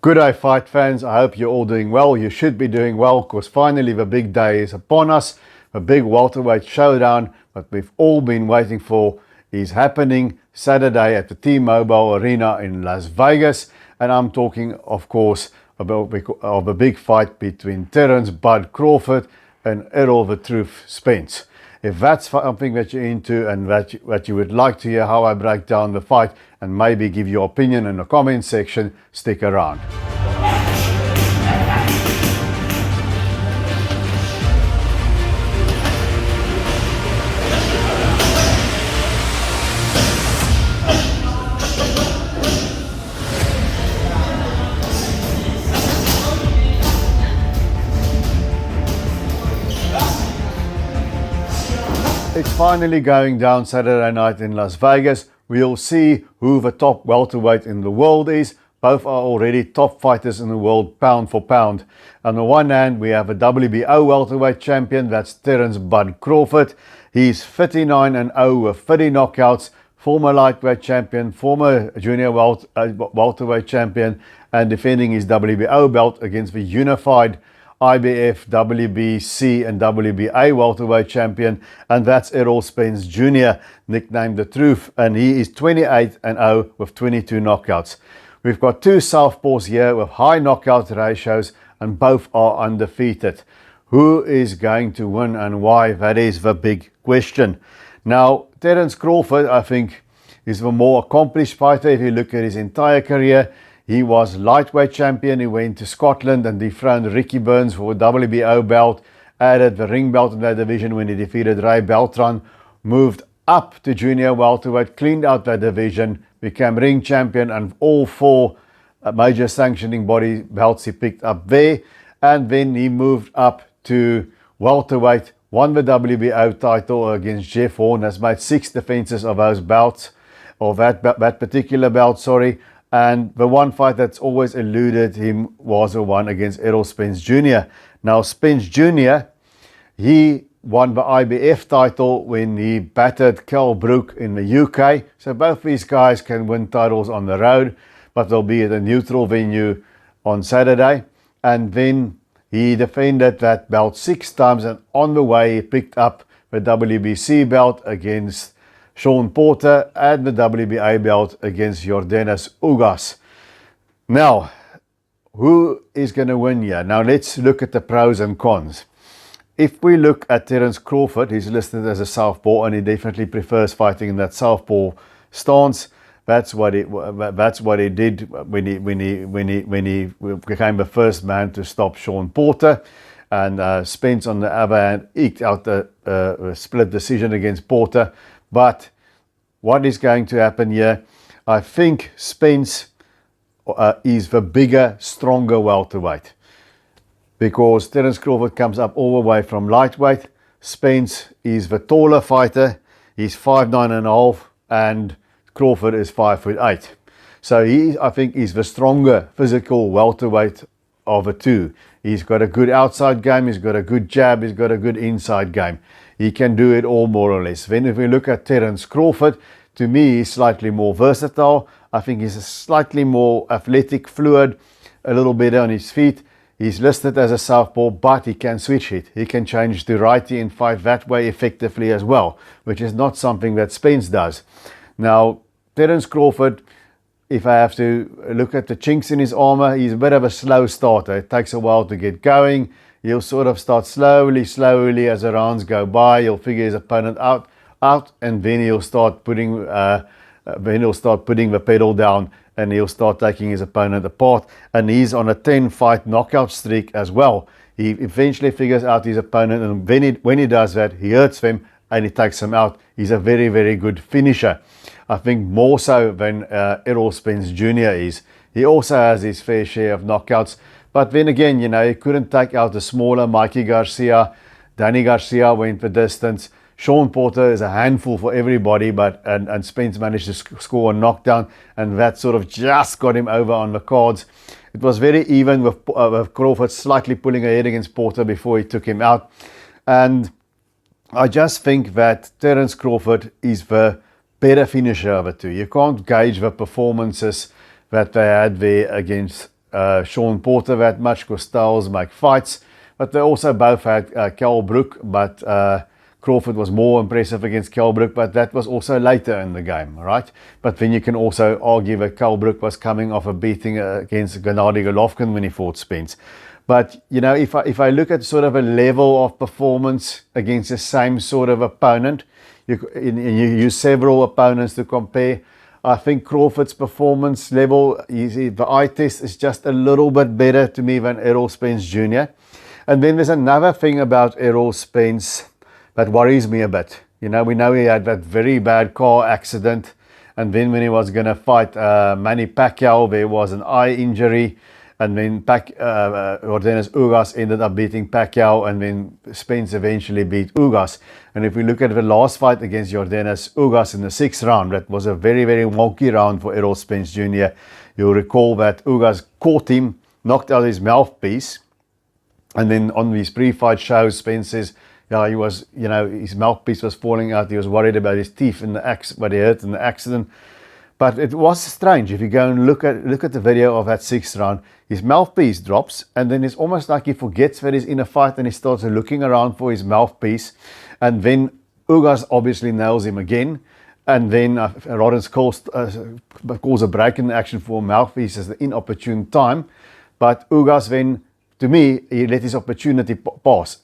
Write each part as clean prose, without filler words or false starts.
Good day, fight fans. I hope you're all doing well. You should be doing well because finally the big day is upon us. The big welterweight showdown that we've all been waiting for is happening Saturday at the T-Mobile Arena in Las Vegas. And I'm talking, of course, about a big fight between Terence Crawford and Errol the Truth Spence. If that's something that you're into and that you would like to hear how I break down the fight and maybe give your opinion in the comment section, stick around. It's finally going down Saturday night in Las Vegas. We'll see who the top welterweight in the world is. Both are already top fighters in the world, pound for pound. On the one hand, we have a WBO welterweight champion, that's Terence Crawford. He's 39-0 with 30 knockouts, former lightweight champion, former junior welterweight champion, and defending his WBO belt against the unified IBF, WBC and WBA welterweight champion, and that's Errol Spence Jr., nicknamed The Truth, and he is 28-0 with 22 knockouts. We've got two southpaws here with high knockout ratios, and both are undefeated. Who is going to win and why? That is the big question. Now, Terence Crawford, I think, is the more accomplished fighter. If you look at his entire career, he was lightweight champion. He went to Scotland and dethroned Ricky Burns for a WBO belt, added the ring belt in that division when he defeated Ray Beltran, moved up to junior welterweight, cleaned out that division, became ring champion, and all four major sanctioning body belts he picked up there. And then he moved up to welterweight, won the WBO title against Jeff Horn, has made 6 defenses of those belts, or that particular belt, sorry. And the one fight that's always eluded him was the one against Errol Spence Jr. Now, Spence Jr., he won the IBF title when he battered Kell Brook in the UK. So both these guys can win titles on the road, but they'll be at a neutral venue on Saturday. And then he defended that belt 6 times, and on the way he picked up the WBC belt against Sean Porter and the WBA belt against Yordenis Ugas. Now, who is going to win here? Now, let's look at the pros and cons. If we look at Terence Crawford, he's listed as a southpaw, and he definitely prefers fighting in that southpaw stance. That's what he did when he became the first man to stop Sean Porter. And Spence, on the other hand, eked out a split decision against Porter. But what is going to happen here? I think Spence is the bigger, stronger welterweight, because Terence Crawford comes up all the way from lightweight. Spence is the taller fighter. He's 5'9.5", and Crawford is 5'8". So I think he's the stronger physical welterweight of the two. He's got a good outside game, he's got a good jab, he's got a good inside game. He can do it all, more or less. Then if we look at Terence Crawford, to me he's slightly more versatile. I think he's a slightly more athletic, fluid, a little better on his feet. He's listed as a southpaw, but he can switch it. He can change to righty and fight that way effectively as well, which is not something that Spence does. Now, Terence Crawford, if I have to look at the chinks in his armor, he's a bit of a slow starter. It takes a while to get going. He'll sort of start slowly as the rounds go by. He'll figure his opponent out, and then he'll start putting the pedal down, and he'll start taking his opponent apart. And he's on a 10-fight knockout streak as well. He eventually figures out his opponent, and when he does that, he hurts them and he takes them out. He's a very, very good finisher. I think more so than Errol Spence Jr. is. He also has his fair share of knockouts. But then again, you know, he couldn't take out the smaller Mikey Garcia. Danny Garcia went the distance. Sean Porter is a handful for everybody, and Spence managed to score a knockdown, and that sort of just got him over on the cards. It was very even with Crawford slightly pulling ahead against Porter before he took him out. And I just think that Terence Crawford is the better finisher of the two. You can't gauge the performances that they had there against Sean Porter that much because styles make fights. But they also both had Kell Brook, but Crawford was more impressive against Kell Brook, but that was also later in the game, right? But then you can also argue that Kell Brook was coming off a beating against Gennady Golovkin when he fought Spence. But, you know, if I look at sort of a level of performance against the same sort of opponent, you use several opponents to compare. I think Crawford's performance level, the eye test is just a little bit better to me than Errol Spence Jr. And then there's another thing about Errol Spence that worries me a bit. You know, we know he had that very bad car accident, and then when he was going to fight Manny Pacquiao, there was an eye injury, and then Yordenis Ugas ended up beating Pacquiao, and then Spence eventually beat Ugas. And if we look at the last fight against Yordenis Ugas in the 6th round, that was a very, very wonky round for Errol Spence Jr. You'll recall that Ugas caught him, knocked out his mouthpiece, and then on these pre-fight shows, Spence says, yeah, he was, you know, his mouthpiece was falling out. He was worried about his teeth in what he hurt in the accident. But it was strange. If you go and look at the video of that 6th round, his mouthpiece drops, and then it's almost like he forgets that he's in a fight, and he starts looking around for his mouthpiece. And then Ugas obviously nails him again. And then Rodens calls a break in the action for mouthpiece as the inopportune time. But Ugas then, to me, he let his opportunity pass,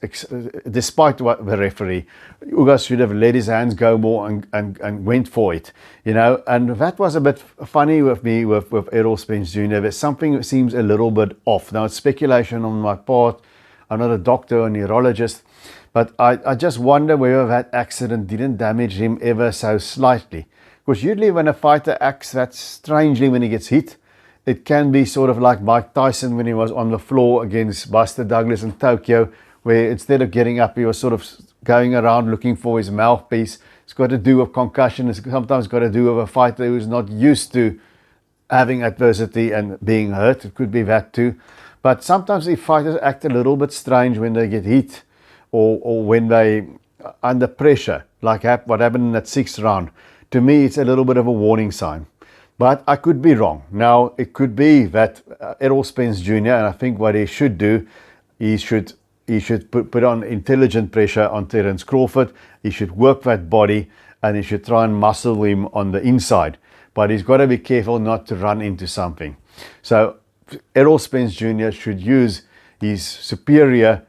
despite what the referee. Ugas should have let his hands go more and went for it, you know. And that was a bit funny with me with Errol Spence Jr. There's something that seems a little bit off. Now, it's speculation on my part. I'm not a doctor or a neurologist, but I just wonder whether that accident didn't damage him ever so slightly. Because usually when a fighter acts that strangely when he gets hit, it can be sort of like Mike Tyson when he was on the floor against Buster Douglas in Tokyo, where instead of getting up, he was sort of going around looking for his mouthpiece. It's got to do with concussion. It's sometimes got to do with a fighter who's not used to having adversity and being hurt. It could be that too. But sometimes if fighters act a little bit strange when they get hit or when they under pressure, like what happened in that 6th round, to me, it's a little bit of a warning sign. But I could be wrong. Now, it could be that Errol Spence Jr., and I think what he should do, he should put on intelligent pressure on Terence Crawford. He should work that body, and he should try and muscle him on the inside. But he's got to be careful not to run into something. So Errol Spence Jr. should use his superior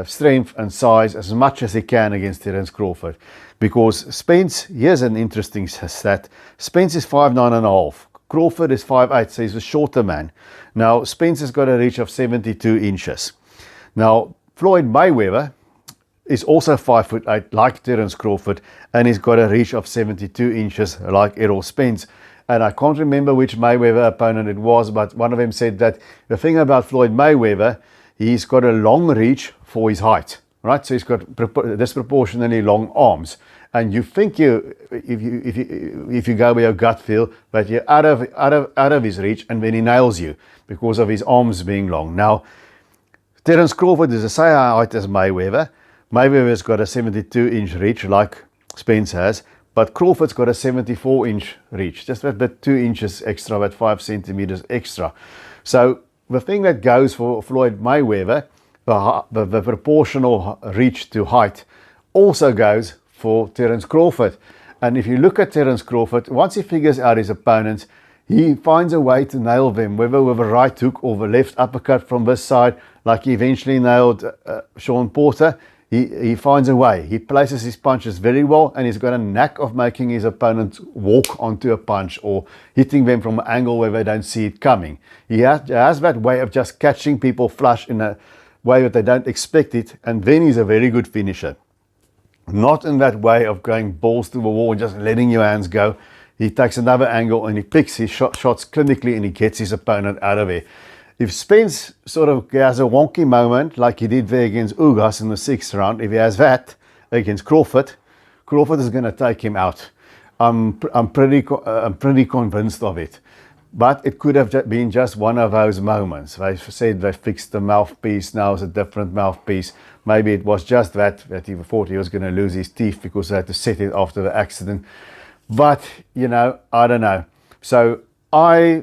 strength and size as much as he can against Terence Crawford. Because Spence, here's an interesting stat. Spence is 5'9.5". Crawford is 5'8", so he's a shorter man. Now, Spence has got a reach of 72 inches. Now, Floyd Mayweather is also 5'8", like Terence Crawford, and he's got a reach of 72 inches, like Errol Spence. And I can't remember which Mayweather opponent it was, but one of them said that the thing about Floyd Mayweather, he's got a long reach for his height. Right, so he's got disproportionately long arms, and you think if you go by your gut feel that you're out of his reach, and then he nails you because of his arms being long. Now, Terence Crawford is the same height as Mayweather. Mayweather's got a 72-inch reach like Spence has, but Crawford's got a 74-inch reach, just about 2 inches extra, about 5 centimeters extra. So the thing that goes for Floyd Mayweather, the proportional reach to height, also goes for Terence Crawford. And if you look at Terence Crawford, once he figures out his opponents, he finds a way to nail them, whether with a right hook or the left uppercut from this side, like he eventually nailed Sean Porter. He finds a way. He places his punches very well, and he's got a knack of making his opponents walk onto a punch or hitting them from an angle where they don't see it coming. He has that way of just catching people flush in a way that they don't expect it, and then he's a very good finisher. Not in that way of going balls to the wall and just letting your hands go. He takes another angle and he picks his shots clinically, and he gets his opponent out of there. If Spence sort of has a wonky moment like he did there against Ugas in the 6th round, if he has that against Crawford, Crawford is going to take him out. I'm pretty convinced of it. But it could have been just one of those moments. They said they fixed the mouthpiece, now it's a different mouthpiece. Maybe it was just that he thought he was going to lose his teeth because they had to set it after the accident. But, you know, I don't know. So my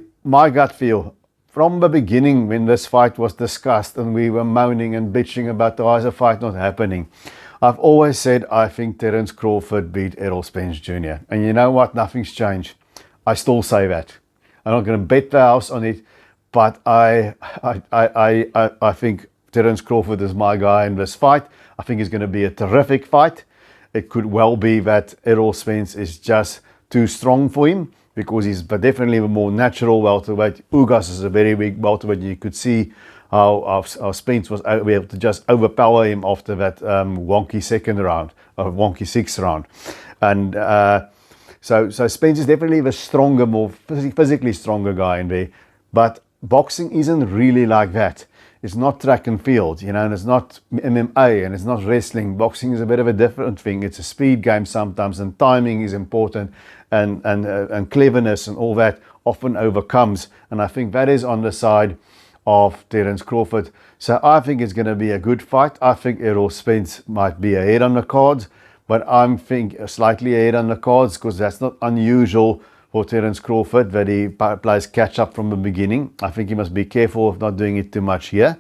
gut feel, from the beginning, when this fight was discussed and we were moaning and bitching about the Heiser fight not happening, I've always said I think Terence Crawford beat Errol Spence Jr. And you know what? Nothing's changed. I still say that. I'm not going to bet the house on it, but I think Terence Crawford is my guy in this fight. I think it's going to be a terrific fight. It could well be that Errol Spence is just too strong for him, because he's definitely a more natural welterweight. Ugas is a very big welterweight. You could see how Spence was able to just overpower him after that wonky second round, or wonky sixth round. And so Spence is definitely the stronger, more physically stronger guy in there. But boxing isn't really like that. It's not track and field, you know, and it's not MMA, and it's not wrestling. Boxing is a bit of a different thing. It's a speed game sometimes, and timing is important, and cleverness and all that often overcomes. And I think that is on the side of Terence Crawford. So I think it's going to be a good fight. I think Errol Spence might be ahead on the cards, but I'm slightly ahead on the cards, because that's not unusual for Terence Crawford, that he plays catch up from the beginning. I think he must be careful of not doing it too much here.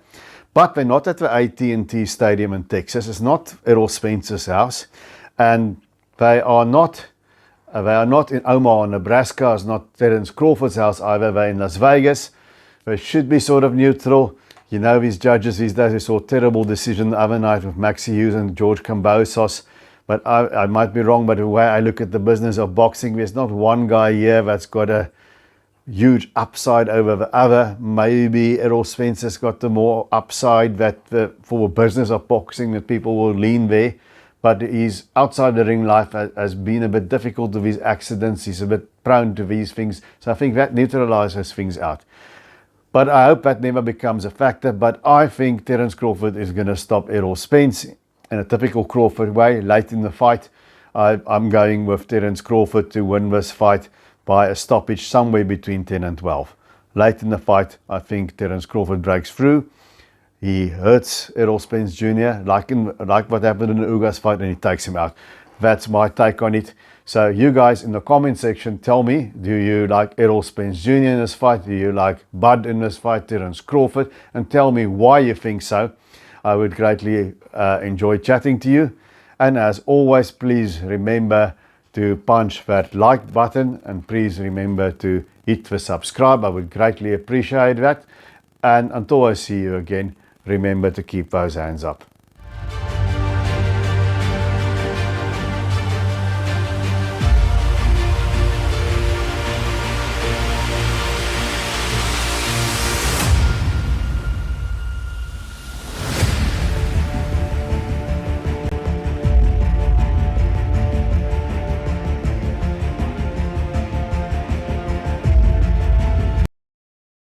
But they're not at the AT&T Stadium in Texas. It's not Errol Spence's house, and they are not in Omaha, Nebraska. It's not Terence Crawford's house either. They're in Las Vegas. They should be sort of neutral. You know, these judges these days, they saw a terrible decision the other night with Maxi Hughes and George Kambosos. But I might be wrong, but the way I look at the business of boxing, there's not one guy here that's got a huge upside over the other. Maybe Errol Spence has got the more upside that for the business of boxing, that people will lean there. But his outside the ring life has been a bit difficult with his accidents. He's a bit prone to these things. So I think that neutralizes things out. But I hope that never becomes a factor. But I think Terence Crawford is going to stop Errol Spence in a typical Crawford way, late in the fight. I'm going with Terence Crawford to win this fight by a stoppage somewhere between 10 and 12. Late in the fight, I think Terence Crawford breaks through. He hurts Errol Spence Jr., like what happened in the Ugas fight, and he takes him out. That's my take on it. So you guys in the comment section, tell me, do you like Errol Spence Jr. in this fight? Do you like Bud in this fight, Terence Crawford? And tell me why you think so. I would greatly enjoy chatting to you. And as always, please remember to punch that like button, and please remember to hit the subscribe. I would greatly appreciate that. And until I see you again, remember to keep those hands up.